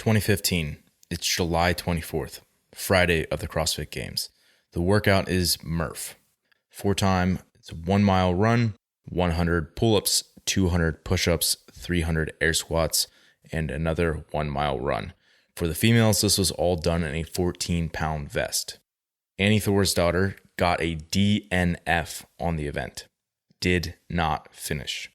2015. It's July 24th, Friday of the CrossFit Games. The workout is Murph. It's a 1 mile run, 100 pull-ups, 200 push-ups, 300 air squats, and another 1 mile run. For the females, this was all done in a 14-pound vest. Annie Thorisdottir got a DNF on the event. Did not finish.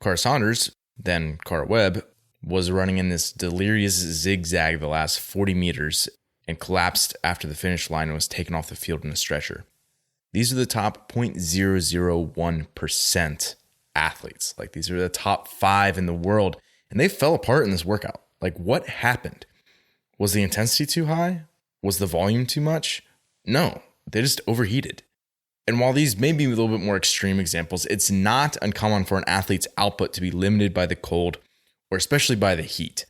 Cara Saunders, then Cara Webb, was running in this delirious zigzag the last 40 meters and collapsed after the finish line and was taken off the field in a stretcher. These are the top 0.001% athletes. These are the top 5 in the world, and they fell apart in this workout. What happened? Was the intensity too high? Was the volume too much? No, they just overheated. And while these may be a little bit more extreme examples, it's not uncommon for an athlete's output to be limited by the cold or especially by the heat.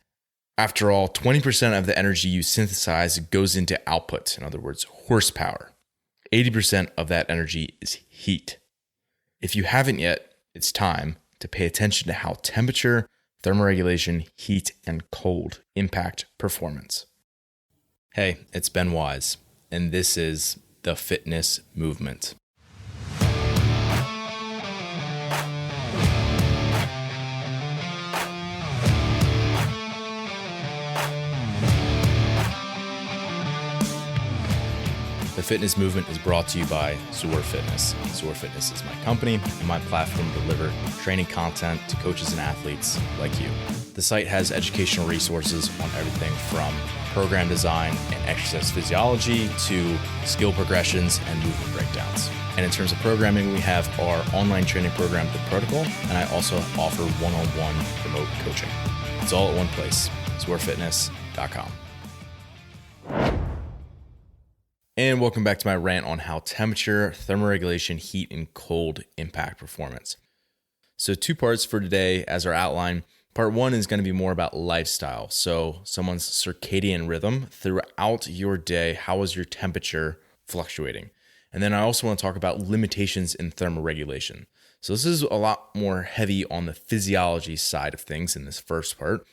After all, 20% of the energy you synthesize goes into output, in other words, horsepower. 80% of that energy is heat. If you haven't yet, it's time to pay attention to how temperature, thermoregulation, heat, and cold impact performance. Hey, it's Ben Wise, and this is The Fitness Movement. The Fitness Movement is brought to you by Zor Fitness. Zor Fitness is my company and my platform to deliver training content to coaches and athletes like you. The site has educational resources on everything from program design and exercise physiology to skill progressions and movement breakdowns. And in terms of programming, we have our online training program, The Protocol, and I also offer one-on-one remote coaching. It's all at one place, zorfitness.com. And welcome back to my rant on how temperature, thermoregulation, heat, and cold impact performance. So 2 parts for today as our outline. Part 1 is going to be more about lifestyle. So someone's circadian rhythm throughout your day. How is your temperature fluctuating? And then I also want to talk about limitations in thermoregulation. So this is a lot more heavy on the physiology side of things in this first part.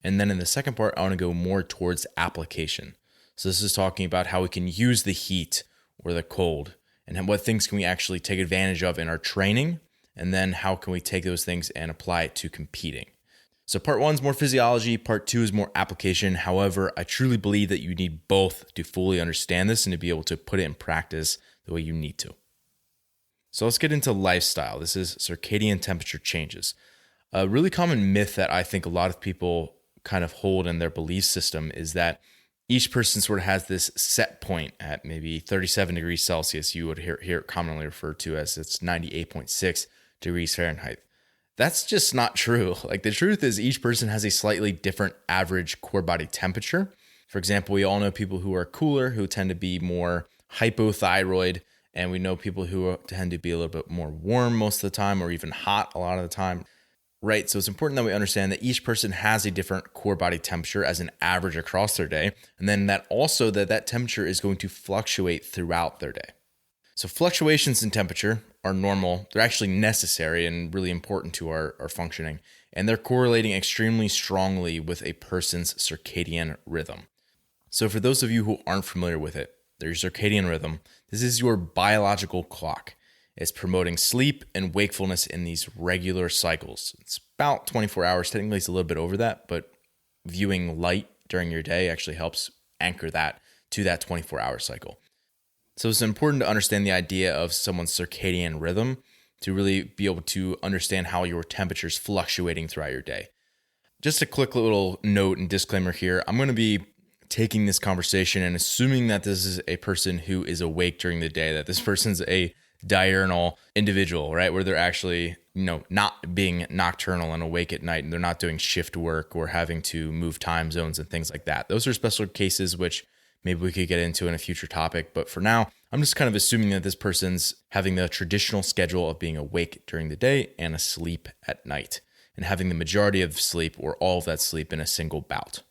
And then in the second part, I want to go more towards application. So this is talking about how we can use the heat or the cold and what things can we actually take advantage of in our training, and then how can we take those things and apply it to competing. So part 1 is more physiology, part 2 is more application. However, I truly believe that you need both to fully understand this and to be able to put it in practice the way you need to. So let's get into lifestyle. This is circadian temperature changes. A really common myth that I think a lot of people kind of hold in their belief system is that each person sort of has this set point at maybe 37 degrees Celsius. You would hear it commonly referred to as it's 98.6 degrees Fahrenheit. That's just not true. The truth is each person has a slightly different average core body temperature. For example, we all know people who are cooler who tend to be more hypothyroid, and we know people who tend to be a little bit more warm most of the time or even hot a lot of the time. Right, so it's important that we understand that each person has a different core body temperature as an average across their day, and then that temperature is going to fluctuate throughout their day. So fluctuations in temperature are normal. They're actually necessary and really important to our functioning, and they're correlating extremely strongly with a person's circadian rhythm. So for those of you who aren't familiar with it, their circadian rhythm, this is your biological clock. It's promoting sleep and wakefulness in these regular cycles. It's about 24 hours. Technically, it's a little bit over that, but viewing light during your day actually helps anchor that to that 24-hour cycle. So it's important to understand the idea of someone's circadian rhythm to really be able to understand how your temperature is fluctuating throughout your day. Just a quick little note and disclaimer here. I'm going to be taking this conversation and assuming that this is a person who is awake during the day, that this person's a diurnal individual, right? Where they're actually, not being nocturnal and awake at night, and they're not doing shift work or having to move time zones and things like that. Those are special cases, which maybe we could get into in a future topic. But for now, I'm just kind of assuming that this person's having the traditional schedule of being awake during the day and asleep at night, and having the majority of sleep or all of that sleep in a single bout.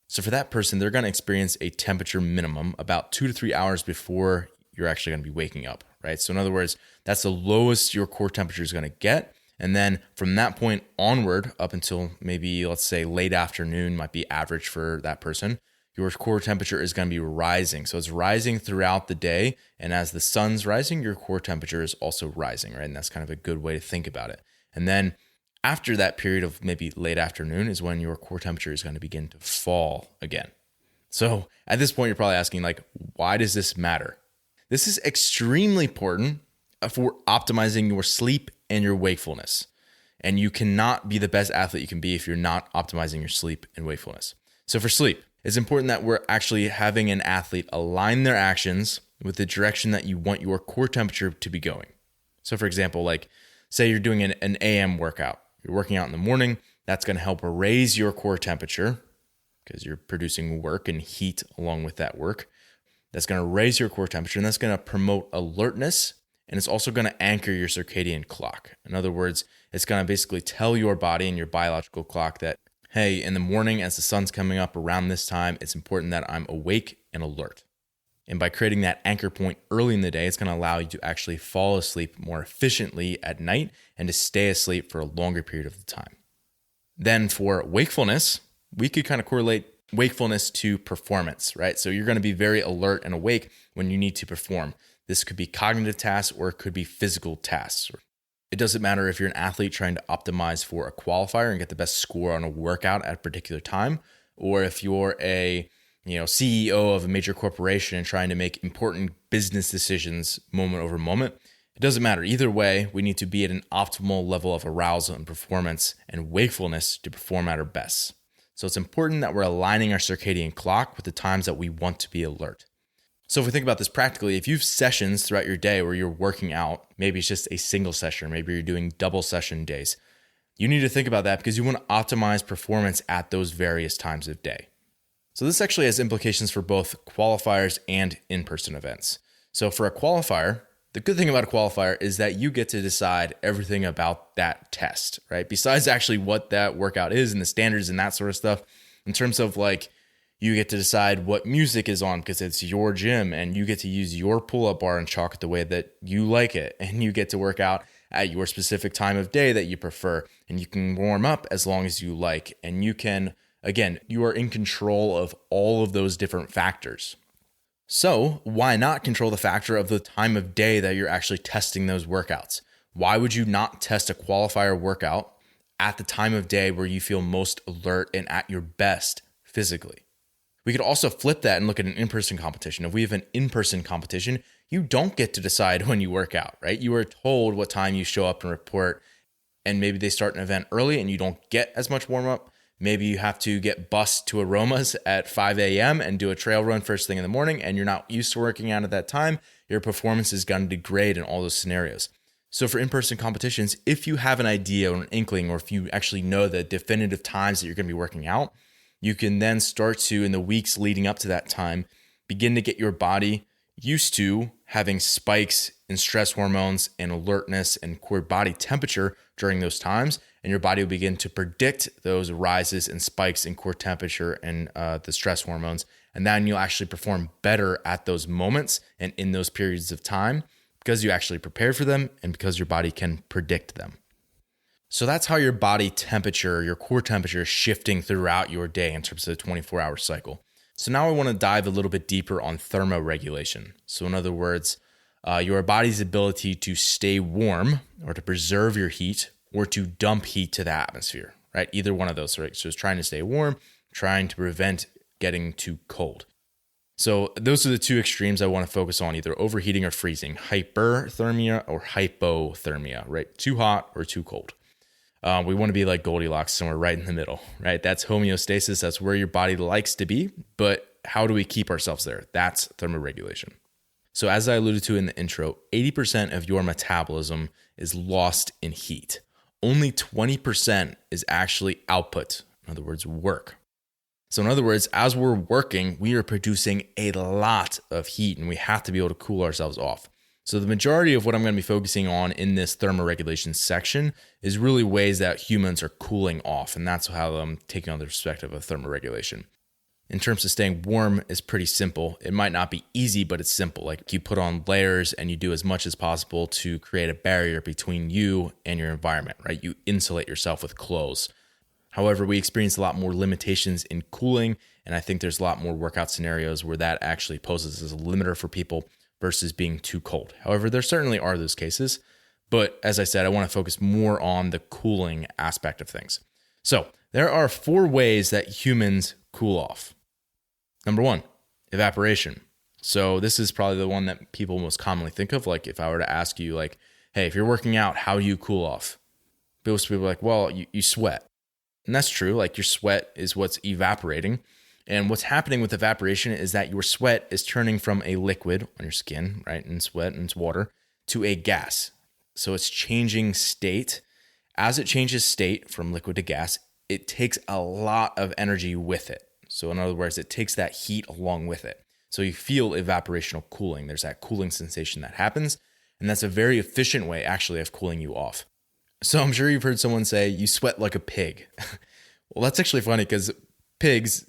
So for that person, they're going to experience a temperature minimum about 2 to 3 hours before you're actually going to be waking up, right? So in other words, that's the lowest your core temperature is going to get. And then from that point onward, up until maybe, let's say, late afternoon might be average for that person, your core temperature is going to be rising. So it's rising throughout the day. And as the sun's rising, your core temperature is also rising, right? And that's kind of a good way to think about it. And then after that period of maybe late afternoon is when your core temperature is going to begin to fall again. So at this point, you're probably asking, like, why does this matter? This is extremely important for optimizing your sleep and your wakefulness. And you cannot be the best athlete you can be if you're not optimizing your sleep and wakefulness. So for sleep, it's important that we're actually having an athlete align their actions with the direction that you want your core temperature to be going. So for example, like say you're doing an AM workout. You're working out in the morning. That's going to help raise your core temperature because you're producing work and heat along with that work. That's going to raise your core temperature, and that's going to promote alertness, and it's also going to anchor your circadian clock. In other words, it's going to basically tell your body and your biological clock that, hey, in the morning as the sun's coming up around this time, it's important that I'm awake and alert. And by creating that anchor point early in the day, it's going to allow you to actually fall asleep more efficiently at night and to stay asleep for a longer period of the time. Then for wakefulness, we could kind of correlate wakefulness to performance, right? So you're going to be very alert and awake when you need to perform. This could be cognitive tasks or it could be physical tasks. It doesn't matter if you're an athlete trying to optimize for a qualifier and get the best score on a workout at a particular time, or if you're a CEO of a major corporation and trying to make important business decisions moment over moment. It doesn't matter. Either way, we need to be at an optimal level of arousal and performance and wakefulness to perform at our best. So it's important that we're aligning our circadian clock with the times that we want to be alert. So if we think about this practically, if you have sessions throughout your day where you're working out, maybe it's just a single session, maybe you're doing double session days, you need to think about that because you want to optimize performance at those various times of day. So this actually has implications for both qualifiers and in-person events. So for a qualifier, the good thing about a qualifier is that you get to decide everything about that test, right? Besides actually what that workout is and the standards and that sort of stuff, in terms of like, you get to decide what music is on because it's your gym and you get to use your pull-up bar and chalk it the way that you like it. And you get to work out at your specific time of day that you prefer. And you can warm up as long as you like. And you can, again, you are in control of all of those different factors. So why not control the factor of the time of day that you're actually testing those workouts? Why would you not test a qualifier workout at the time of day where you feel most alert and at your best physically? We could also flip that and look at an in-person competition. If we have an in-person competition, you don't get to decide when you work out, right? You are told what time you show up and report, and maybe they start an event early and you don't get as much warm-up. Maybe you have to get bused to Aromas at 5 a.m. and do a trail run first thing in the morning, and you're not used to working out at that time. Your performance is going to degrade in all those scenarios. So for in-person competitions, if you have an idea or an inkling, or if you actually know the definitive times that you're going to be working out, you can then start to, in the weeks leading up to that time, begin to get your body used to having spikes in stress hormones and alertness and core body temperature during those times. And your body will begin to predict those rises and spikes in core temperature and the stress hormones. And then you'll actually perform better at those moments and in those periods of time because you actually prepare for them and because your body can predict them. So that's how your body temperature, your core temperature is shifting throughout your day in terms of the 24-hour cycle. So now I want to dive a little bit deeper on thermoregulation. So in other words, your body's ability to stay warm or to preserve your heat or to dump heat to the atmosphere, right? Either one of those, right? So it's trying to stay warm, trying to prevent getting too cold. So those are the two extremes I want to focus on, either overheating or freezing, hyperthermia or hypothermia, right? Too hot or too cold. We want to be like Goldilocks, somewhere right in the middle, right? That's homeostasis. That's where your body likes to be. But how do we keep ourselves there? That's thermoregulation. So as I alluded to in the intro, 80% of your metabolism is lost in heat. Only 20% is actually output. In other words, work. So in other words, as we're working, we are producing a lot of heat and we have to be able to cool ourselves off. So the majority of what I'm going to be focusing on in this thermoregulation section is really ways that humans are cooling off. And that's how I'm taking on the perspective of thermoregulation. in terms of staying warm is pretty simple. It might not be easy, but it's simple. Like you put on layers and you do as much as possible to create a barrier between you and your environment, right? You insulate yourself with clothes. However, we experience a lot more limitations in cooling, and I think there's a lot more workout scenarios where that actually poses as a limiter for people versus being too cold. However, there certainly are those cases, but as I said, I want to focus more on the cooling aspect of things. So there are 4 ways that humans cool off. Number 1, evaporation. So this is probably the one that people most commonly think of. Like if I were to ask you like, hey, if you're working out, how do you cool off? Most people are like, well, you sweat. And that's true. Like your sweat is what's evaporating. And what's happening with evaporation is that your sweat is turning from a liquid on your skin, right? And sweat and it's water to a gas. So it's changing state. As it changes state from liquid to gas, it takes a lot of energy with it. So in other words, it takes that heat along with it. So you feel evaporational cooling. There's that cooling sensation that happens. And that's a very efficient way actually of cooling you off. So I'm sure you've heard someone say, you sweat like a pig. Well, that's actually funny because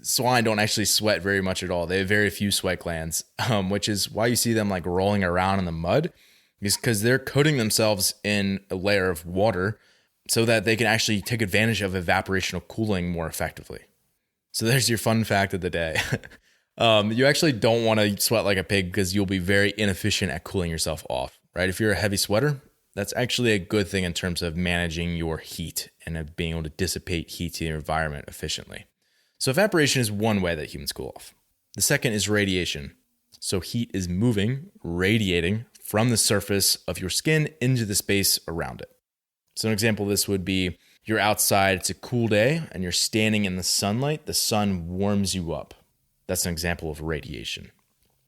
swine don't actually sweat very much at all. They have very few sweat glands, which is why you see them like rolling around in the mud, is because they're coating themselves in a layer of water so that they can actually take advantage of evaporational cooling more effectively. So there's your fun fact of the day. You actually don't want to sweat like a pig because you'll be very inefficient at cooling yourself off, right? If you're a heavy sweater, that's actually a good thing in terms of managing your heat and of being able to dissipate heat to your environment efficiently. So evaporation is one way that humans cool off. The second is radiation. So heat is moving, radiating from the surface of your skin into the space around it. So an example of this would be you're outside, it's a cool day, and you're standing in the sunlight. The sun warms you up. That's an example of radiation.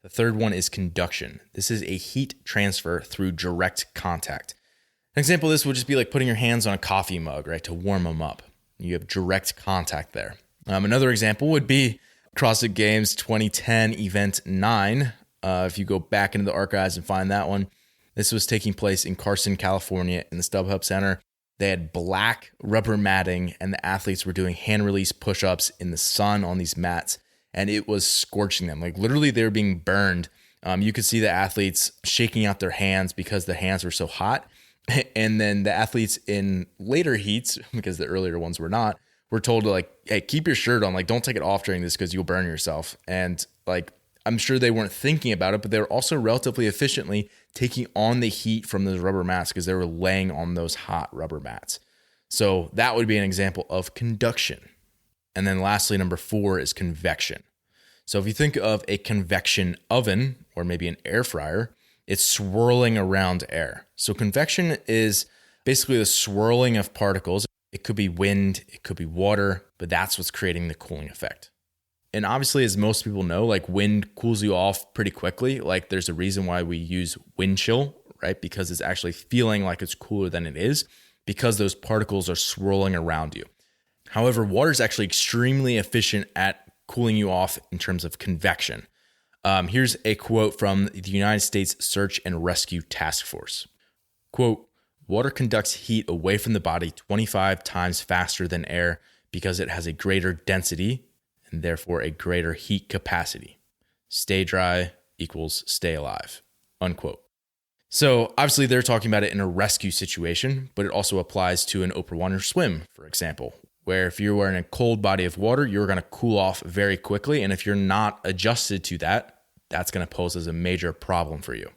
The third one is conduction. This is a heat transfer through direct contact. An example of this would just be like putting your hands on a coffee mug, right, to warm them up. You have direct contact there. Another example would be CrossFit Games 2010 Event 9. If you go back into the archives and find that one, this was taking place in Carson, California in the StubHub Center. They had black rubber matting and the athletes were doing hand release push-ups in the sun on these mats, and it was scorching them. Like literally they were being burned. You could see the athletes shaking out their hands because the hands were so hot. And then the athletes in later heats, because the earlier ones were not, were told to like, hey, keep your shirt on. Like, don't take it off during this because you'll burn yourself. And like, I'm sure they weren't thinking about it, but they were also relatively efficiently taking on the heat from those rubber mats because they were laying on those hot rubber mats. So that would be an example of conduction. And then lastly, number 4 is convection. So if you think of a convection oven or maybe an air fryer, it's swirling around air. So convection is basically the swirling of particles. It could be wind, it could be water, but that's what's creating the cooling effect. And obviously, as most people know, like wind cools you off pretty quickly. Like there's a reason why we use wind chill, right? Because it's actually feeling like it's cooler than it is because those particles are swirling around you. However, water is actually extremely efficient at cooling you off in terms of convection. Here's a quote from the United States Search and Rescue Task Force. Quote, water conducts heat away from the body 25 times faster than air because it has a greater density and therefore a greater heat capacity. Stay dry equals stay alive, unquote. So obviously they're talking about it in a rescue situation, but it also applies to an open water swim, for example, where if you are in a cold body of water, you're going to cool off very quickly. And if you're not adjusted to that, that's going to pose as a major problem for you.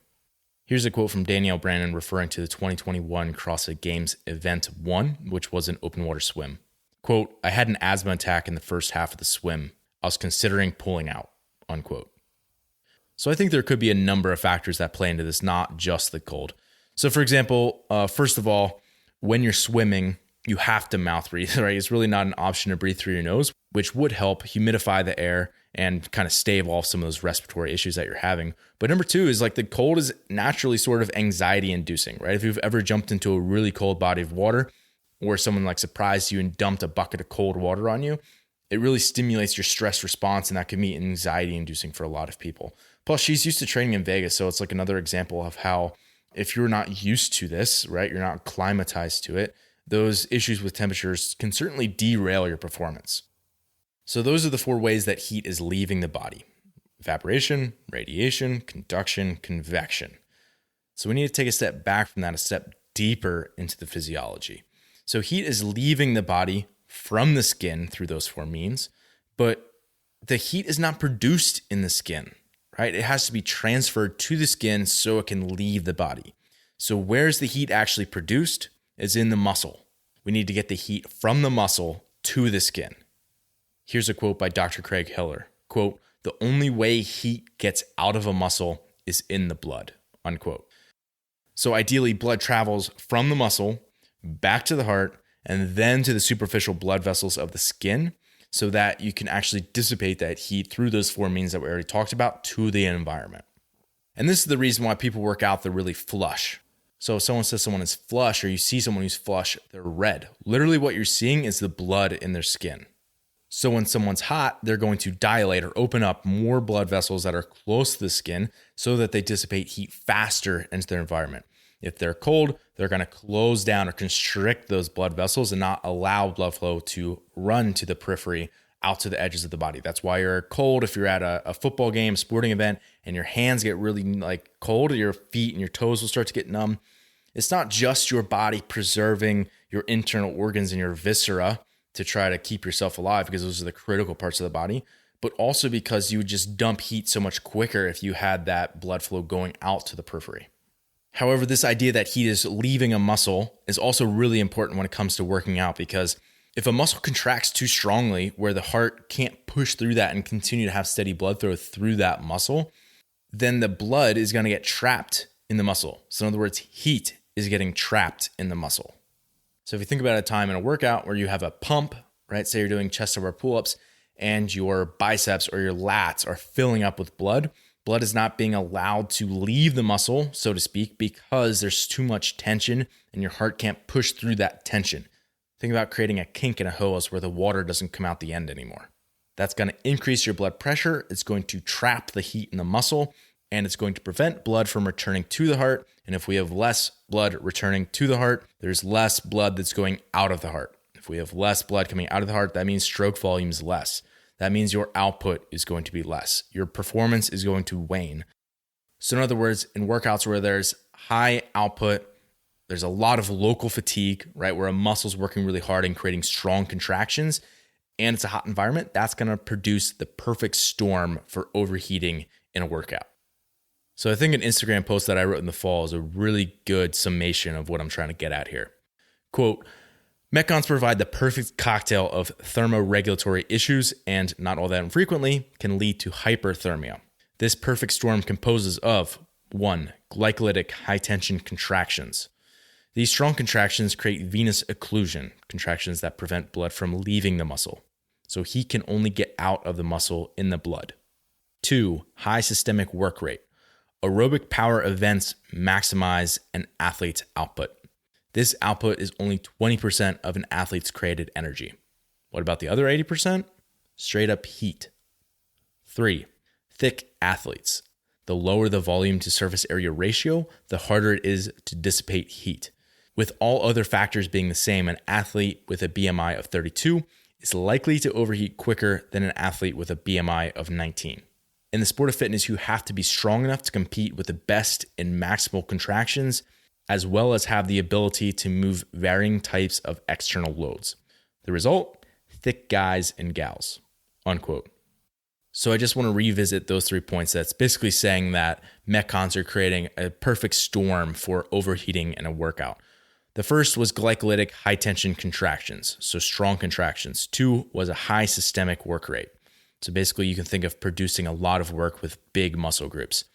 Here's a quote from Danielle Brandon referring to the 2021 CrossFit Games Event 1, which was an open water swim. Quote, I had an asthma attack in the first half of the swim. I was considering pulling out, unquote. So I think there could be a number of factors that play into this, not just the cold. So for example, first of all, when you're swimming, you have to mouth breathe, right? It's really not an option to breathe through your nose, which would help humidify the air and kind of stave off some of those respiratory issues that you're having. But number 2 is like the cold is naturally sort of anxiety inducing, right? If you've ever jumped into a really cold body of water or someone like surprised you and dumped a bucket of cold water on you, it really stimulates your stress response, and that can be anxiety inducing for a lot of people. Plus, she's used to training in Vegas, so it's like another example of how if you're not used to this, right, you're not acclimatized to it, those issues with temperatures can certainly derail your performance. So those are the 4 ways that heat is leaving the body: evaporation, radiation, conduction, convection. So we need to take a step back from that, a step deeper into the physiology. So heat is leaving the body from the skin through those 4 means, but the heat is not produced in the skin, right? It has to be transferred to the skin so it can leave the body. So where's the heat actually produced? It's in the muscle. We need to get the heat from the muscle to the skin. Here's a quote by Dr. Craig Hiller. Quote, "The only way heat gets out of a muscle is in the blood," unquote. So ideally, blood travels from the muscle back to the heart and then to the superficial blood vessels of the skin so that you can actually dissipate that heat through those 4 means that we already talked about to the environment. And this is the reason why people work out, they're really flush. So if someone says someone is flush or you see someone who's flush, they're red. Literally what you're seeing is the blood in their skin. So when someone's hot, they're going to dilate or open up more blood vessels that are close to the skin so that they dissipate heat faster into their environment. If they're cold, they're going to close down or constrict those blood vessels and not allow blood flow to run to the periphery out to the edges of the body. That's why you're cold if you're at a football game, sporting event, and your hands get really cold, your feet and your toes will start to get numb. It's not just your body preserving your internal organs and your viscera to try to keep yourself alive, because those are the critical parts of the body, but also because you would just dump heat so much quicker if you had that blood flow going out to the periphery. However, this idea that heat is leaving a muscle is also really important when it comes to working out, because if a muscle contracts too strongly where the heart can't push through that and continue to have steady blood flow through that muscle, then the blood is going to get trapped in the muscle. So in other words, heat is getting trapped in the muscle. So if you think about a time in a workout where you have a pump, right? Say you're doing chest over pull-ups and your biceps or your lats are filling up with blood. Blood is not being allowed to leave the muscle, so to speak, because there's too much tension and your heart can't push through that tension. Think about creating a kink in a hose where the water doesn't come out the end anymore. That's going to increase your blood pressure. It's going to trap the heat in the muscle, and it's going to prevent blood from returning to the heart. And if we have less blood returning to the heart, there's less blood that's going out of the heart. If we have less blood coming out of the heart, that means stroke volume is less. That means your output is going to be less. Your performance is going to wane. So in other words, in workouts where there's high output, there's a lot of local fatigue, right? Where a muscle's working really hard and creating strong contractions, and it's a hot environment, that's going to produce the perfect storm for overheating in a workout. So I think an Instagram post that I wrote in the fall is a really good summation of what I'm trying to get at here. Quote, "Metcons provide the perfect cocktail of thermoregulatory issues and, not all that infrequently, can lead to hyperthermia. This perfect storm composes of 1. Glycolytic high-tension contractions. These strong contractions create venous occlusion, contractions that prevent blood from leaving the muscle. So heat can only get out of the muscle in the blood. 2. High systemic work rate. Aerobic power events maximize an athlete's output. This output is only 20% of an athlete's created energy. What about the other 80%? Straight up heat. 3. Thick athletes. The lower the volume to surface area ratio, the harder it is to dissipate heat. With all other factors being the same, an athlete with a BMI of 32 is likely to overheat quicker than an athlete with a BMI of 19. In the sport of fitness, you have to be strong enough to compete with the best in maximal contractions, as well as have the ability to move varying types of external loads. The result? Thick guys and gals," unquote. So I just want to revisit those 3 points. That's basically saying that Metcons are creating a perfect storm for overheating in a workout. The first was glycolytic high tension contractions, so strong contractions. 2 was a high systemic work rate. So basically you can think of producing a lot of work with big muscle groups.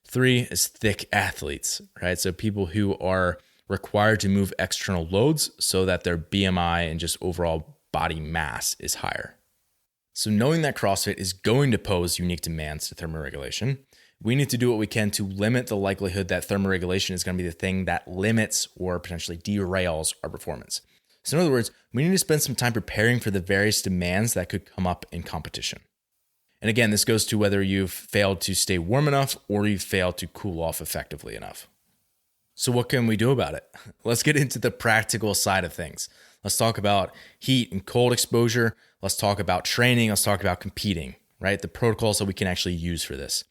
3 is thick athletes, right? So people who are required to move external loads so that their BMI and just overall body mass is higher. So knowing that CrossFit is going to pose unique demands to thermoregulation, we need to do what we can to limit the likelihood that thermoregulation is going to be the thing that limits or potentially derails our performance. So in other words, we need to spend some time preparing for the various demands that could come up in competition. And again, this goes to whether you've failed to stay warm enough or you've failed to cool off effectively enough. So what can we do about it? Let's get into the practical side of things. Let's talk about heat and cold exposure. Let's talk about training. Let's talk about competing, right? The protocols that we can actually use for this.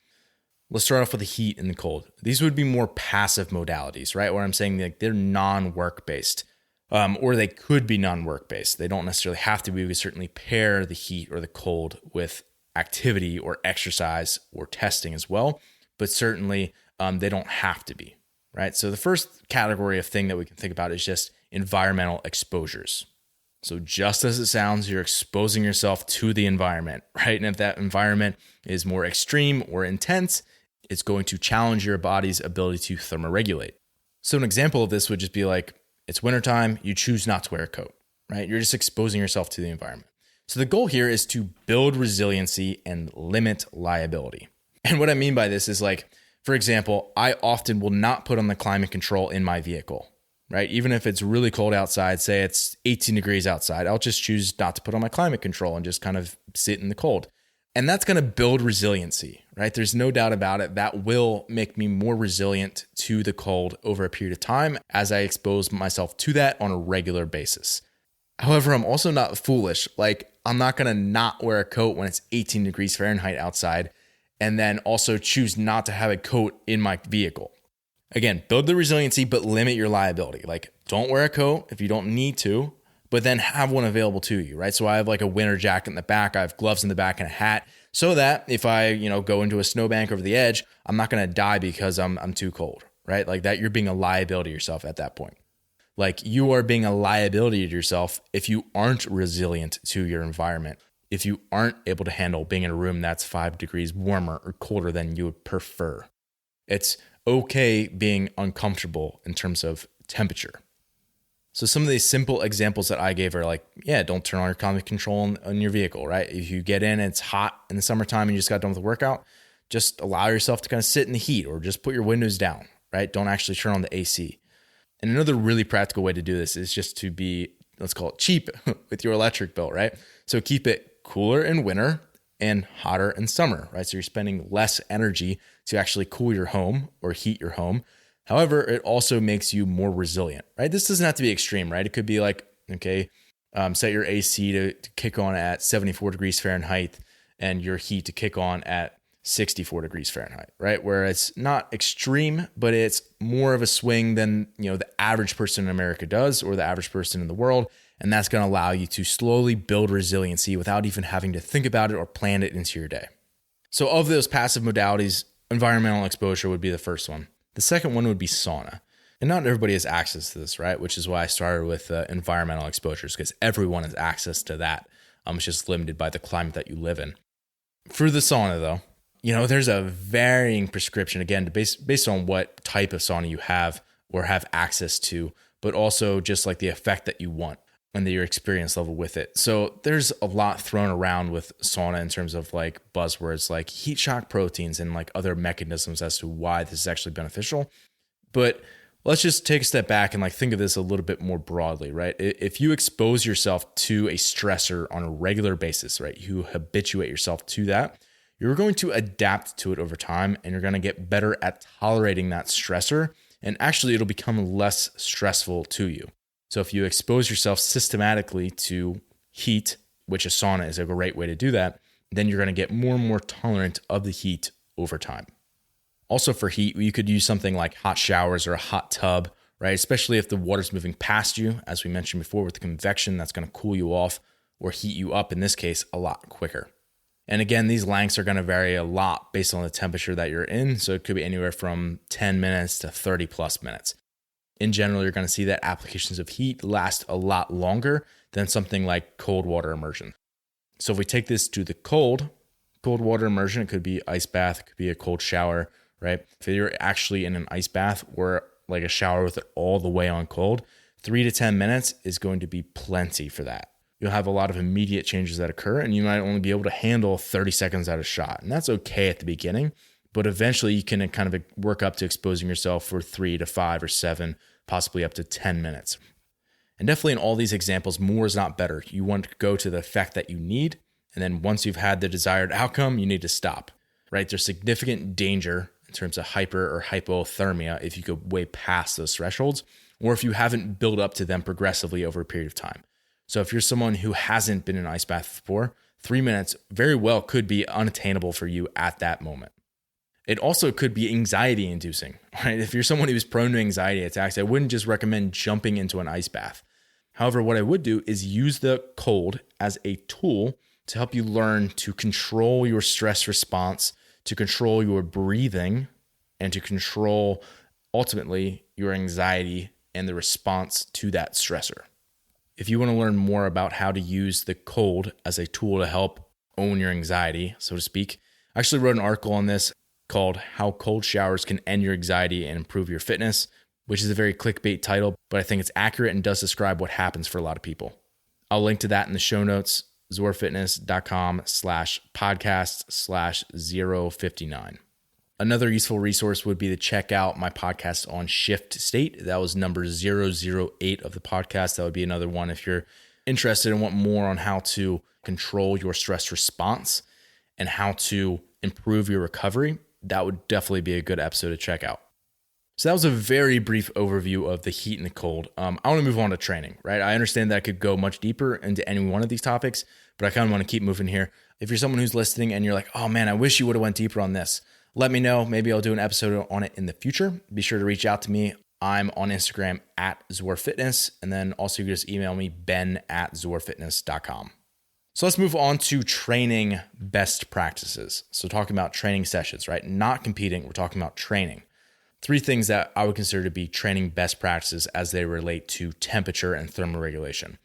Let's start off with the heat and the cold. These would be more passive modalities, right? Where I'm saying like they're non-work based, or they could be non-work based. They don't necessarily have to be. We certainly pair the heat or the cold with activity or exercise or testing as well, but certainly they don't have to be, right? So the first category of thing that we can think about is just environmental exposures. So just as it sounds, you're exposing yourself to the environment, right? And if that environment is more extreme or intense, it's going to challenge your body's ability to thermoregulate. So an example of this would just be like, it's wintertime, you choose not to wear a coat, right? You're just exposing yourself to the environment. So the goal here is to build resiliency and limit liability. And what I mean by this is like, for example, I often will not put on the climate control in my vehicle, right? Even if it's really cold outside, say it's 18 degrees outside, I'll just choose not to put on my climate control and just kind of sit in the cold. And that's going to build resiliency, right? There's no doubt about it. That will make me more resilient to the cold over a period of time as I expose myself to that on a regular basis. However, I'm also not foolish. Like, I'm not going to not wear a coat when it's 18 degrees Fahrenheit outside and then also choose not to have a coat in my vehicle. Again, build the resiliency, but limit your liability. Like, don't wear a coat if you don't need to, but then have one available to you, right? So I have like a winter jacket in the back, I have gloves in the back and a hat, so that if I, go into a snowbank over the edge, I'm not going to die because I'm too cold, right? Like that, you're being a liability to yourself at that point. Like you are being a liability to yourself if you aren't resilient to your environment, if you aren't able to handle being in a room that's 5 degrees warmer or colder than you would prefer. It's okay being uncomfortable in terms of temperature. So some of these simple examples that I gave are like, don't turn on your climate control on your vehicle, right? If you get in and it's hot in the summertime and you just got done with the workout, just allow yourself to kind of sit in the heat or just put your windows down, right? Don't actually turn on the AC. And another really practical way to do this is just to be, let's call it cheap with your electric bill, right? So keep it cooler in winter and hotter in summer, right? So you're spending less energy to actually cool your home or heat your home. However, it also makes you more resilient, right? This doesn't have to be extreme, right? It could be like, set your AC to kick on at 74 degrees Fahrenheit and your heat to kick on at 64 degrees Fahrenheit, right? Where it's not extreme, but it's more of a swing than, the average person in America does or the average person in the world. And that's going to allow you to slowly build resiliency without even having to think about it or plan it into your day. So of those passive modalities, environmental exposure would be the first one. The second one would be sauna. And not everybody has access to this, right? Which is why I started with environmental exposures, because everyone has access to that. It's just limited by the climate that you live in. For the sauna, though, there's a varying prescription, again, based on what type of sauna you have or have access to, but also just like the effect that you want and your experience level with it. So there's a lot thrown around with sauna in terms of like buzzwords like heat shock proteins and like other mechanisms as to why this is actually beneficial. But let's just take a step back and like think of this a little bit more broadly, right? If you expose yourself to a stressor on a regular basis, right, you habituate yourself to that, you're going to adapt to it over time and you're going to get better at tolerating that stressor. And actually it'll become less stressful to you. So if you expose yourself systematically to heat, which a sauna is a great way to do that, then you're going to get more and more tolerant of the heat over time. Also for heat, you could use something like hot showers or a hot tub, right? Especially if the water's moving past you, as we mentioned before, with the convection, that's going to cool you off or heat you up, in this case, a lot quicker. And again, these lengths are going to vary a lot based on the temperature that you're in. So it could be anywhere from 10 minutes to 30 plus minutes. In general, you're going to see that applications of heat last a lot longer than something like cold water immersion. So if we take this to the cold water immersion, it could be ice bath, it could be a cold shower, right? If you're actually in an ice bath or like a shower with it all the way on cold, 3 to 10 minutes is going to be plenty for that. You'll have a lot of immediate changes that occur and you might only be able to handle 30 seconds at a shot. And that's okay at the beginning, but eventually you can kind of work up to exposing yourself for 3 to 5 or 7, possibly up to 10 minutes. And definitely in all these examples, more is not better. You want to go to the effect that you need. And then once you've had the desired outcome, you need to stop, right? There's significant danger in terms of hyper or hypothermia if you go way past those thresholds, or if you haven't built up to them progressively over a period of time. So if you're someone who hasn't been in an ice bath before, 3 minutes very well could be unattainable for you at that moment. It also could be anxiety inducing, right? If you're someone who's prone to anxiety attacks, I wouldn't just recommend jumping into an ice bath. However, what I would do is use the cold as a tool to help you learn to control your stress response, to control your breathing, and to control ultimately your anxiety and the response to that stressor. If you want to learn more about how to use the cold as a tool to help own your anxiety, so to speak, I actually wrote an article on this called How Cold Showers Can End Your Anxiety and Improve Your Fitness, which is a very clickbait title, but I think it's accurate and does describe what happens for a lot of people. I'll link to that in the show notes, zorfitness.com/podcast/059. Another useful resource would be to check out my podcast on shift state. That was number 008 of the podcast. That would be another one if you're interested and want more on how to control your stress response and how to improve your recovery. That would definitely be a good episode to check out. So that was a very brief overview of the heat and the cold. I want to move on to training, right? I understand that I could go much deeper into any one of these topics, but I kind of want to keep moving here. If you're someone who's listening and you're like, oh man, I wish you would have went deeper on this, let me know. Maybe I'll do an episode on it in the future. Be sure to reach out to me. I'm on Instagram @zorfitness. And then also you can just email me, ben@zorfitness.com. So let's move on to training best practices. So talking about training sessions, right? Not competing, we're talking about training. 3 things that I would consider to be training best practices as they relate to temperature and thermoregulation.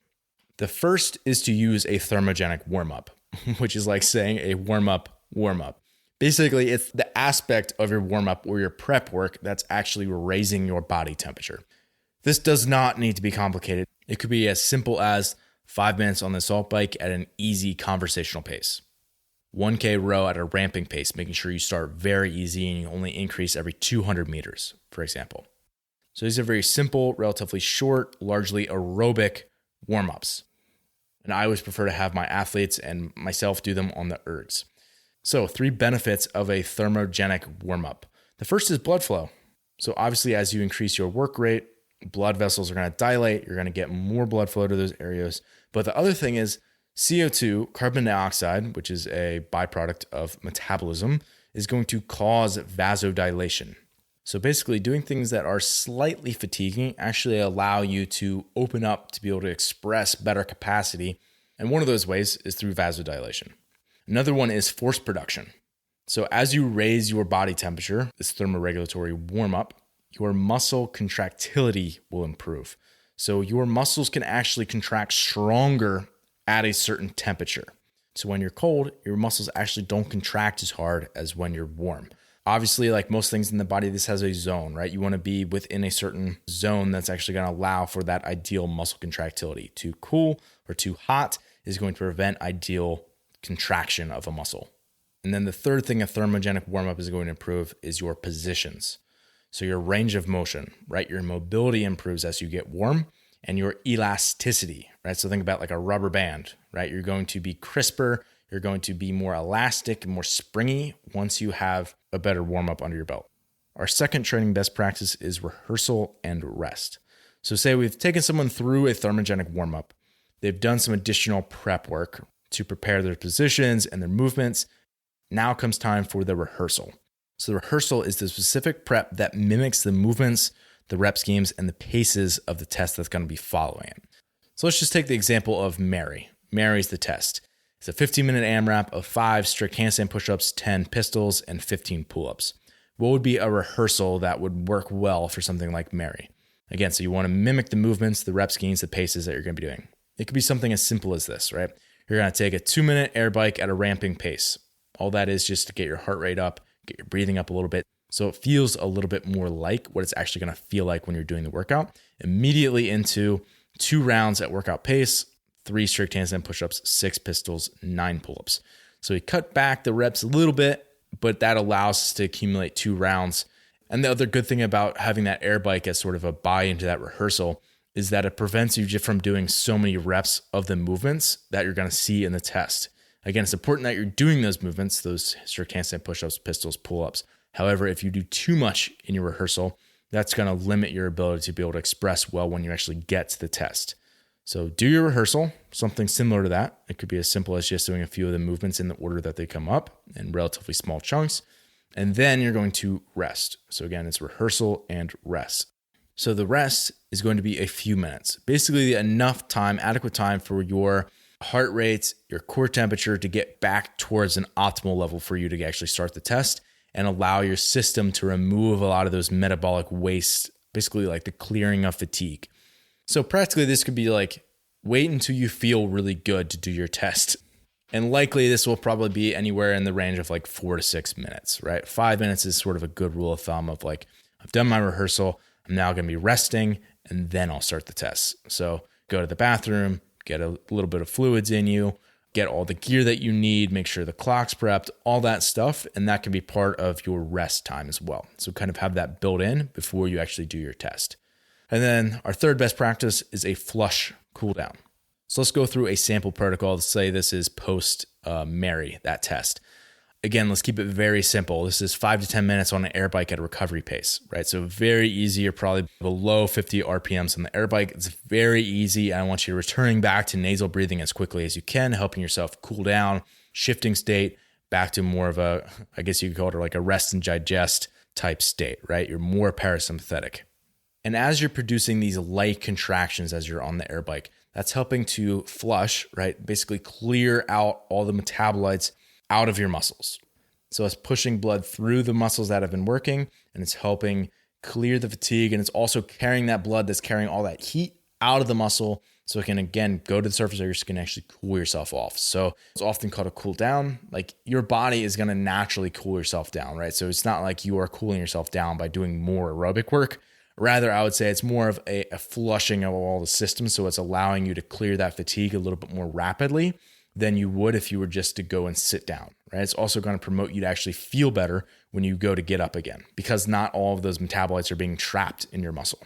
The first is to use a thermogenic warm-up, which is like saying a warm-up. Basically, it's the aspect of your warm-up or your prep work that's actually raising your body temperature. This does not need to be complicated. It could be as simple as 5 minutes on the assault bike at an easy conversational pace. 1K row at a ramping pace, making sure you start very easy and you only increase every 200 meters, for example. So these are very simple, relatively short, largely aerobic warm-ups. And I always prefer to have my athletes and myself do them on the ergs. So 3 benefits of a thermogenic warm-up. The first is blood flow. So obviously as you increase your work rate, blood vessels are going to dilate. You're going to get more blood flow to those areas. But the other thing is CO2, carbon dioxide, which is a byproduct of metabolism, is going to cause vasodilation. So basically doing things that are slightly fatiguing actually allow you to open up to be able to express better capacity. And one of those ways is through vasodilation. Another one is force production. So as you raise your body temperature, this thermoregulatory warm-up, your muscle contractility will improve. So your muscles can actually contract stronger at a certain temperature. So when you're cold, your muscles actually don't contract as hard as when you're warm. Obviously, like most things in the body, this has a zone, right? You want to be within a certain zone that's actually going to allow for that ideal muscle contractility. Too cool or too hot is going to prevent ideal contraction of a muscle. And then the third thing a thermogenic warm-up is going to improve is your positions. So your range of motion, right? Your mobility improves as you get warm, and your elasticity, right? So think about like a rubber band, right? You're going to be crisper, you're going to be more elastic and more springy once you have a better warm-up under your belt. Our second training best practice is rehearsal and rest. So say we've taken someone through a thermogenic warm-up. They've done some additional prep work to prepare their positions and their movements. Now comes time for the rehearsal. So the rehearsal is the specific prep that mimics the movements, the rep schemes, and the paces of the test that's going to be following it. So let's just take the example of Mary. Mary's the test. It's a 15-minute AMRAP of 5 strict handstand push-ups, 10 pistols, and 15 pull-ups. What would be a rehearsal that would work well for something like Mary? Again, so you want to mimic the movements, the rep schemes, the paces that you're going to be doing. It could be something as simple as this, right? You're going to take a 2-minute air bike at a ramping pace. All that is just to get your heart rate up, get your breathing up a little bit, so it feels a little bit more like what it's actually going to feel like when you're doing the workout. Immediately into 2 rounds at workout pace, 3 strict handstand push-ups, 6 pistols, 9 pull-ups. So we cut back the reps a little bit, but that allows us to accumulate 2 rounds. And the other good thing about having that air bike as sort of a buy into that rehearsal is that it prevents you just from doing so many reps of the movements that you're going to see in the test. Again, it's important that you're doing those movements, those strict handstand push-ups, pistols, pull-ups. However, if you do too much in your rehearsal, that's going to limit your ability to be able to express well when you actually get to the test. So do your rehearsal, something similar to that. It could be as simple as just doing a few of the movements in the order that they come up in relatively small chunks. And then you're going to rest. So again, it's rehearsal and rest. So the rest is going to be a few minutes, basically enough time, adequate time for your heart rate, your core temperature to get back towards an optimal level for you to actually start the test and allow your system to remove a lot of those metabolic waste, basically like the clearing of fatigue. So practically this could be like, wait until you feel really good to do your test. And likely this will probably be anywhere in the range of like 4 to 6 minutes, right? 5 minutes is sort of a good rule of thumb of like, I've done my rehearsal, I'm now going to be resting, and then I'll start the test. So go to the bathroom, get a little bit of fluids in you, get all the gear that you need, make sure the clock's prepped, all that stuff. And that can be part of your rest time as well. So kind of have that built in before you actually do your test. And then our third best practice is a flush cool down. So let's go through a sample protocol. Let's say this is post Mary, that test. Again, let's keep it very simple. This is 5 to 10 minutes on an air bike at a recovery pace, right? So very easy. You're probably below 50 RPMs on the air bike. It's very easy. I want you returning back to nasal breathing as quickly as you can, helping yourself cool down, shifting state back to more of a, I guess you could call it like a rest and digest type state, right? You're more parasympathetic. And as you're producing these light contractions as you're on the air bike, that's helping to flush, right? Basically clear out all the metabolites out of your muscles. So it's pushing blood through the muscles that have been working, and it's helping clear the fatigue. And it's also carrying that blood that's carrying all that heat out of the muscle. So it can, again, go to the surface of your skin and actually cool yourself off. So it's often called a cool down. Like your body is going to naturally cool yourself down, right? So it's not like you are cooling yourself down by doing more aerobic work. Rather, I would say it's more of a flushing of all the systems. So it's allowing you to clear that fatigue a little bit more rapidly than you would if you were just to go and sit down, right? It's also going to promote you to actually feel better when you go to get up again, because not all of those metabolites are being trapped in your muscle.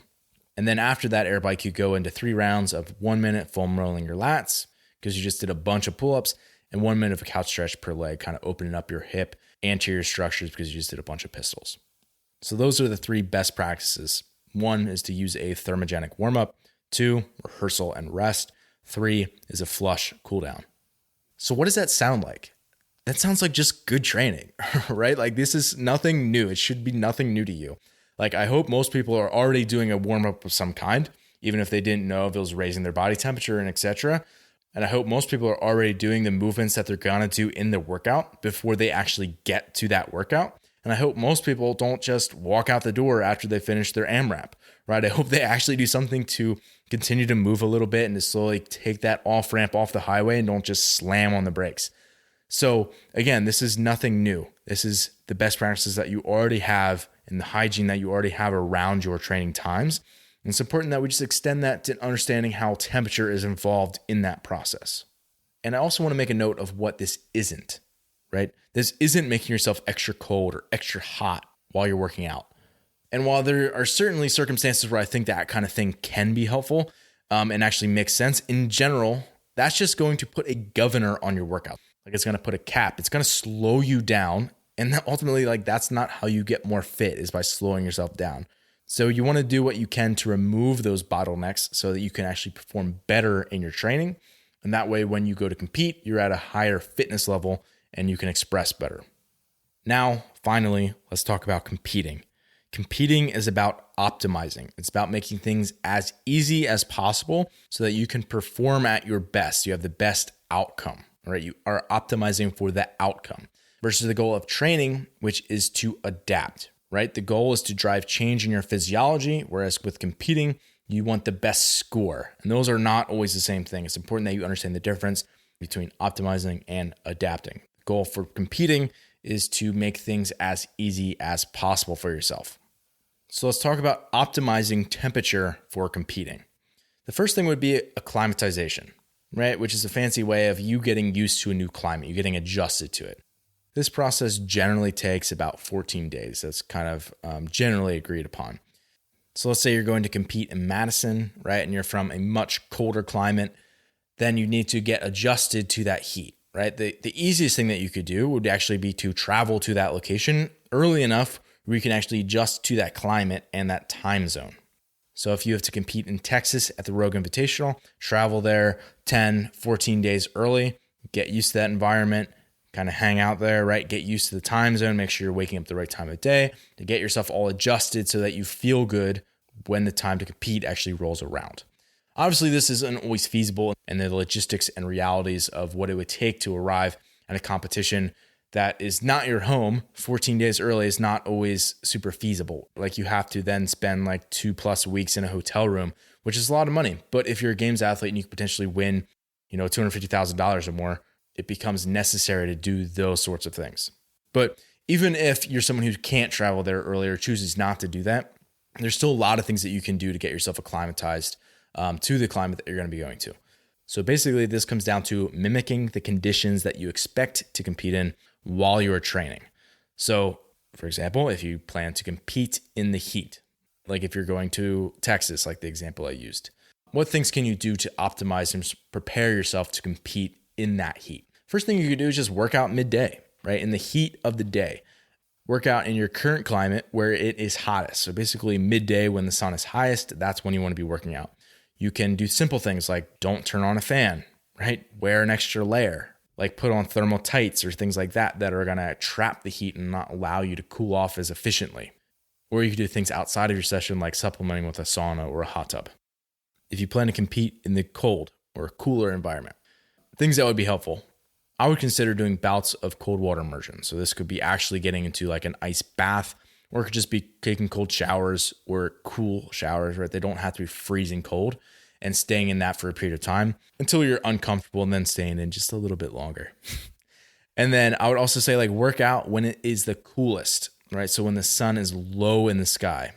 And then after that air bike, you go into 3 rounds of 1 minute foam rolling your lats because you just did a bunch of pull-ups, and 1 minute of a couch stretch per leg, kind of opening up your hip anterior structures because you just did a bunch of pistols. So those are the 3 best practices. 1 is to use a thermogenic warm-up. 2, rehearsal and rest. 3 is a flush cool down. So what does that sound like? That sounds like just good training, right? Like this is nothing new. It should be nothing new to you. Like I hope most people are already doing a warm-up of some kind, even if they didn't know if it was raising their body temperature and etc. And I hope most people are already doing the movements that they're gonna do in the workout before they actually get to that workout. And I hope most people don't just walk out the door after they finish their AMRAP, right? I hope they actually do something to continue to move a little bit and to slowly take that off ramp off the highway and don't just slam on the brakes. So again, this is nothing new. This is the best practices that you already have and the hygiene that you already have around your training times. And it's important that we just extend that to understanding how temperature is involved in that process. And I also want to make a note of what this isn't, right? This isn't making yourself extra cold or extra hot while you're working out. And while there are certainly circumstances where I think that kind of thing can be helpful and actually makes sense, in general, that's just going to put a governor on your workout. Like it's going to put a cap. It's going to slow you down. And ultimately, like that's not how you get more fit, is by slowing yourself down. So you want to do what you can to remove those bottlenecks so that you can actually perform better in your training. And that way, when you go to compete, you're at a higher fitness level and you can express better. Now, finally, let's talk about competing. Competing is about optimizing. It's about making things as easy as possible so that you can perform at your best. You have the best outcome, right? You are optimizing for the outcome versus the goal of training, which is to adapt, right? The goal is to drive change in your physiology, whereas with competing, you want the best score. And those are not always the same thing. It's important that you understand the difference between optimizing and adapting. The goal for competing is to make things as easy as possible for yourself. So let's talk about optimizing temperature for competing. The first thing would be acclimatization, right? Which is a fancy way of you getting used to a new climate, you getting adjusted to it. This process generally takes about 14 days. That's kind of generally agreed upon. So let's say you're going to compete in Madison, right? And you're from a much colder climate. Then you need to get adjusted to that heat, right? The easiest thing that you could do would actually be to travel to that location early enough where you can actually adjust to that climate and that time zone. So if you have to compete in Texas at the Rogue Invitational, travel there 10, 14 days early, get used to that environment, kind of hang out there, right? Get used to the time zone, make sure you're waking up the right time of day to get yourself all adjusted so that you feel good when the time to compete actually rolls around. Obviously, this isn't always feasible, and the logistics and realities of what it would take to arrive at a competition that is not your home 14 days early is not always super feasible. Like, you have to then spend like 2+ weeks in a hotel room, which is a lot of money. But if you're a games athlete and you could potentially win, $250,000 or more, it becomes necessary to do those sorts of things. But even if you're someone who can't travel there early or chooses not to do that, there's still a lot of things that you can do to get yourself acclimatized to the climate that you're going to be going to. So basically, this comes down to mimicking the conditions that you expect to compete in while you are training. So, for example, if you plan to compete in the heat, like if you're going to Texas, like the example I used, what things can you do to optimize and prepare yourself to compete in that heat? First thing you can do is just work out midday, right? In the heat of the day. Work out in your current climate where it is hottest. So basically midday when the sun is highest, that's when you want to be working out. You can do simple things like don't turn on a fan, right? Wear an extra layer, like put on thermal tights or things like that that are going to trap the heat and not allow you to cool off as efficiently. Or you can do things outside of your session like supplementing with a sauna or a hot tub. If you plan to compete in the cold or cooler environment, things that would be helpful, I would consider doing bouts of cold water immersion. So this could be actually getting into like an ice bath, or it could just be taking cold showers or cool showers, right? They don't have to be freezing cold, and staying in that for a period of time until you're uncomfortable and then staying in just a little bit longer. And then I would also say like work out when it is the coolest, right? So when the sun is low in the sky,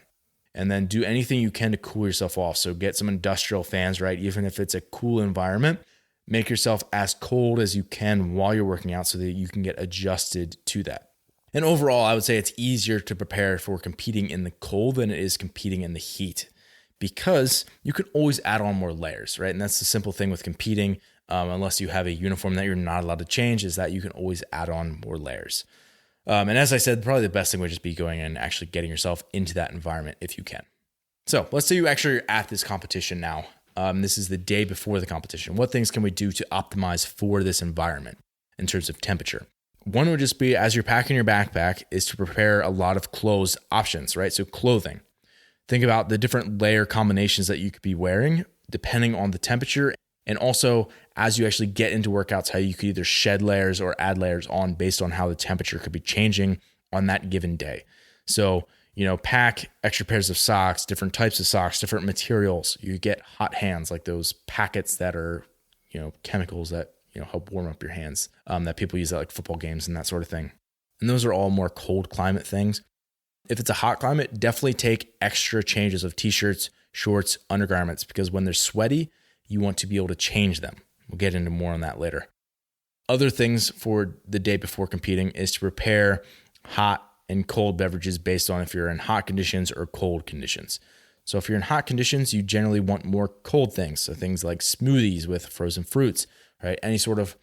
and then do anything you can to cool yourself off. So get some industrial fans, right? Even if it's a cool environment, make yourself as cold as you can while you're working out so that you can get adjusted to that. And overall, I would say it's easier to prepare for competing in the cold than it is competing in the heat, because you can always add on more layers, right? And that's the simple thing with competing, unless you have a uniform that you're not allowed to change, is that you can always add on more layers. And as I said, probably the best thing would just be going and actually getting yourself into that environment if you can. So let's say you actually are at this competition now. This is the day before the competition. What things can we do to optimize for this environment in terms of temperature? One would just be, as you're packing your backpack, is to prepare a lot of clothes options, right? So clothing. Think about the different layer combinations that you could be wearing depending on the temperature. And also, as you actually get into workouts, how you could either shed layers or add layers on based on how the temperature could be changing on that given day. So, pack extra pairs of socks, different types of socks, different materials. You get hot hands, like those packets that are, chemicals that, help warm up your hands, that people use at like football games and that sort of thing. And those are all more cold climate things. If it's a hot climate, definitely take extra changes of t-shirts, shorts, undergarments, because when they're sweaty, you want to be able to change them. We'll get into more on that later. Other things for the day before competing is to prepare hot and cold beverages based on if you're in hot conditions or cold conditions. So if you're in hot conditions, you generally want more cold things. So things like smoothies with frozen fruits, right? Any sort of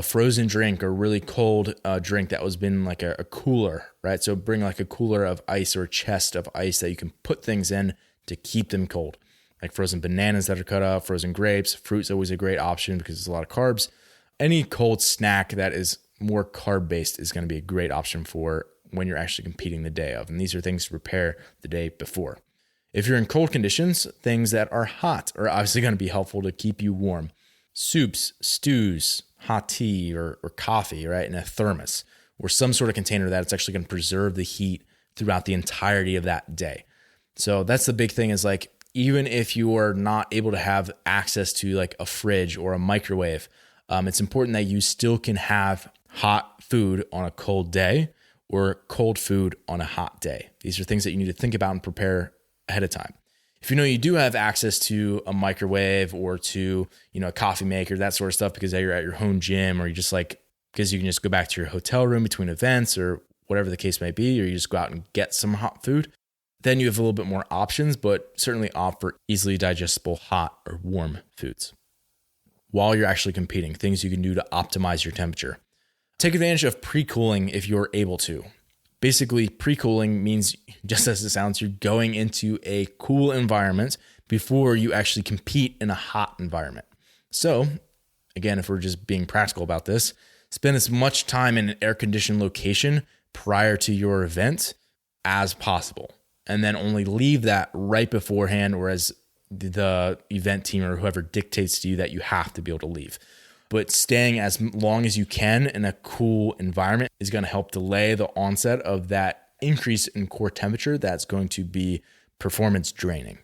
frozen drink or really cold drink that was been like a cooler, right? So bring like a cooler of ice or a chest of ice that you can put things in to keep them cold. Like frozen bananas that are cut up, frozen grapes. Fruit's always a great option because there's a lot of carbs. Any cold snack that is more carb-based is going to be a great option for when you're actually competing the day of. And these are things to prepare the day before. If you're in cold conditions, things that are hot are obviously going to be helpful to keep you warm. Soups, stews, hot tea or coffee, right, in a thermos or some sort of container that it's actually going to preserve the heat throughout the entirety of that day. So that's the big thing, is like, even if you are not able to have access to like a fridge or a microwave, it's important that you still can have hot food on a cold day or cold food on a hot day. These are things that you need to think about and prepare ahead of time. If you do have access to a microwave or to, a coffee maker, that sort of stuff, because you're at your home gym, or you just because you can just go back to your hotel room between events or whatever the case may be, or you just go out and get some hot food, then you have a little bit more options, but certainly opt for easily digestible hot or warm foods. While you're actually competing, things you can do to optimize your temperature. Take advantage of pre-cooling if you're able to. Basically, pre-cooling means, just as it sounds, you're going into a cool environment before you actually compete in a hot environment. So again, if we're just being practical about this, spend as much time in an air-conditioned location prior to your event as possible. And then only leave that right beforehand, or as the event team or whoever dictates to you that you have to be able to leave. But staying as long as you can in a cool environment is going to help delay the onset of that increase in core temperature that's going to be performance draining.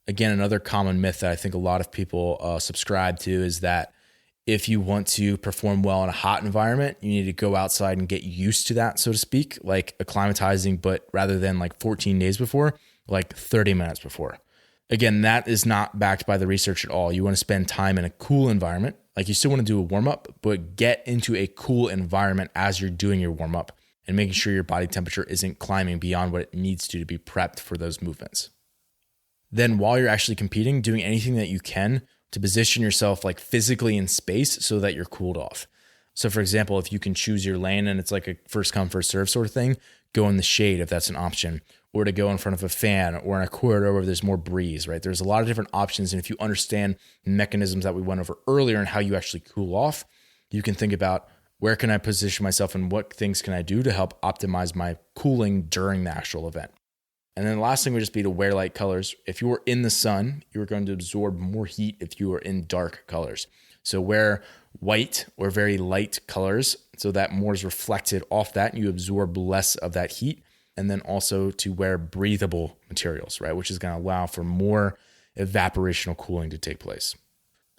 Again, another common myth that I think a lot of people subscribe to is that if you want to perform well in a hot environment, you need to go outside and get used to that, so to speak, like acclimatizing, but rather than like 14 days before, like 30 minutes before. Again, that is not backed by the research at all. You want to spend time in a cool environment. Like you still want to do a warm up, but get into a cool environment as you're doing your warm up and making sure your body temperature isn't climbing beyond what it needs to be prepped for those movements. Then while you're actually competing, doing anything that you can to position yourself like physically in space so that you're cooled off. So for example, if you can choose your lane and it's like a first come, first serve sort of thing, go in the shade if that's an option, or to go in front of a fan or in a corridor where there's more breeze, right? There's a lot of different options. And if you understand mechanisms that we went over earlier and how you actually cool off, you can think about where can I position myself and what things can I do to help optimize my cooling during the actual event. And then the last thing would just be to wear light colors. If you are in the sun, you are going to absorb more heat if you are in dark colors. So wear white or very light colors so that more is reflected off that and you absorb less of that heat. And then also to wear breathable materials, right? Which is going to allow for more evaporational cooling to take place.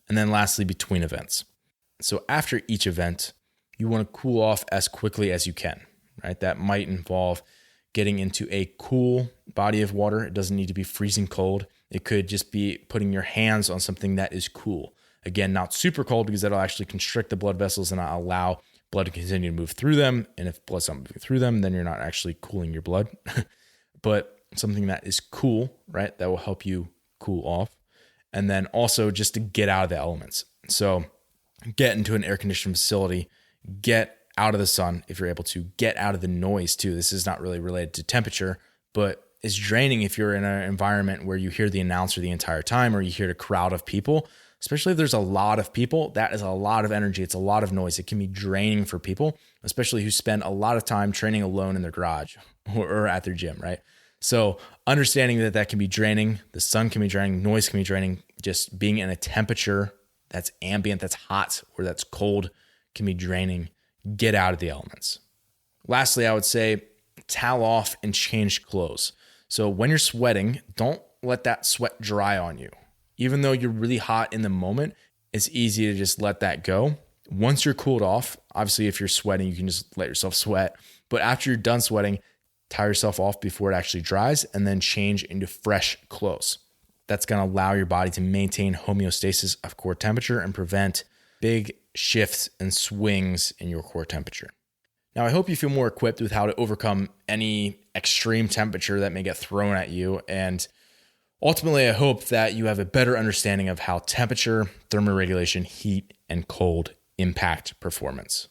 And then lastly, between events. So after each event, you want to cool off as quickly as you can, right? That might involve getting into a cool body of water. It doesn't need to be freezing cold. It could just be putting your hands on something that is cool. Again, not super cold because that'll actually constrict the blood vessels and not allow blood to continue to move through them. And if blood's not moving through them, then you're not actually cooling your blood. But something that is cool, right? That will help you cool off. And then also just to get out of the elements. So get into an air-conditioned facility, get out of the sun if you're able to, get out of the noise too. This is not really related to temperature, but it's draining if you're in an environment where you hear the announcer the entire time or you hear a crowd of people. Especially if there's a lot of people, that is a lot of energy. It's a lot of noise. It can be draining for people, especially who spend a lot of time training alone in their garage or at their gym, right? So understanding that that can be draining, the sun can be draining, noise can be draining, just being in a temperature that's ambient, that's hot, or that's cold can be draining. Get out of the elements. Lastly, I would say towel off and change clothes. So when you're sweating, don't let that sweat dry on you. Even though you're really hot in the moment, it's easy to just let that go. Once you're cooled off, obviously if you're sweating, you can just let yourself sweat. But after you're done sweating, tie yourself off before it actually dries and then change into fresh clothes. That's going to allow your body to maintain homeostasis of core temperature and prevent big shifts and swings in your core temperature. Now, I hope you feel more equipped with how to overcome any extreme temperature that may get thrown at you. And ultimately, I hope that you have a better understanding of how temperature, thermoregulation, heat, and cold impact performance.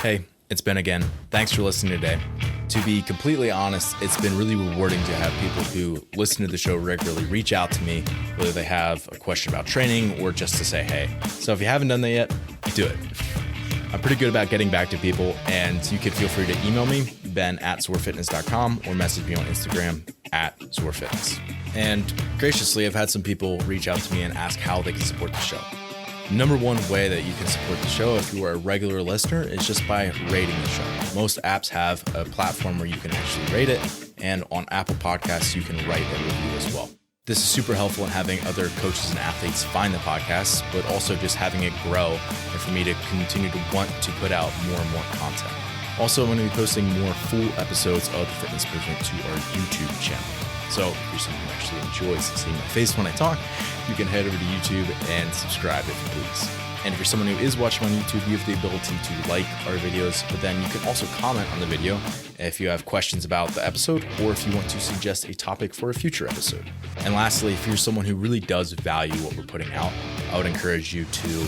Hey, it's Ben again. Thanks for listening today. To be completely honest, it's been really rewarding to have people who listen to the show regularly reach out to me, whether they have a question about training or just to say hey. So if you haven't done that yet, do it. I'm pretty good about getting back to people, and you can feel free to email me, ben@zorfitness.com, or message me on Instagram @zorfitness. And graciously, I've had some people reach out to me and ask how they can support the show. Number one way that you can support the show if you are a regular listener is just by rating the show. Most apps have a platform where you can actually rate it, and on Apple Podcasts, you can write a review as well. This is super helpful in having other coaches and athletes find the podcast, but also just having it grow and for me to continue to want to put out more and more content. Also, I'm going to be posting more full episodes of the Fitness Movement to our YouTube channel. So if you're someone who actually enjoys seeing my face when I talk, you can head over to YouTube and subscribe if you please. And if you're someone who is watching on YouTube, you have the ability to like our videos, but then you can also comment on the video if you have questions about the episode or if you want to suggest a topic for a future episode. And lastly, if you're someone who really does value what we're putting out, I would encourage you to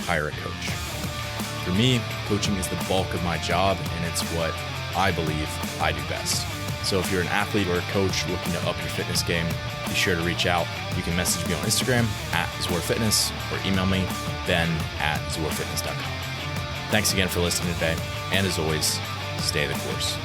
hire a coach. For me, coaching is the bulk of my job, and it's what I believe I do best. So if you're an athlete or a coach looking to up your fitness game, be sure to reach out. You can message me on Instagram @ZorFitness or email me, ben@zorfitness.com. Thanks again for listening today. And as always, stay the course.